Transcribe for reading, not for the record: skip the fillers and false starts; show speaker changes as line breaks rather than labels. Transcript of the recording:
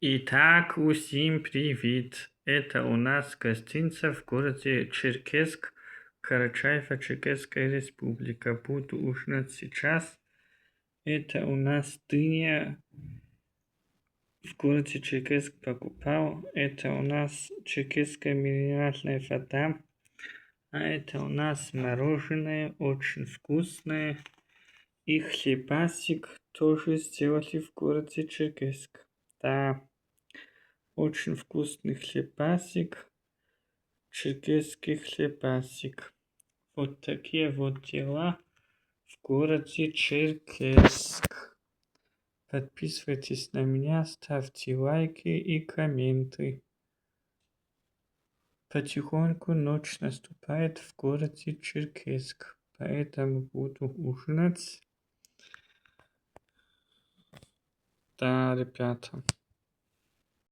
Итак, усім привіт! Это у нас гостиница в городе Черкесск, Карачаево-Черкесская республика. Буду ужинать сейчас. Это у нас дыня. В городе Черкесск покупал. Это у нас черкесская минеральная вода. А это у нас мороженое, очень вкусное. И хлебасик тоже сделали в городе Черкесск. Да. Очень вкусный хлебасик, черкесский хлебасик. Вот такие вот дела в городе Черкесск. Подписывайтесь на меня, ставьте лайки и комменты. Потихоньку ночь наступает в городе Черкесск, поэтому буду ужинать. Да, ребята.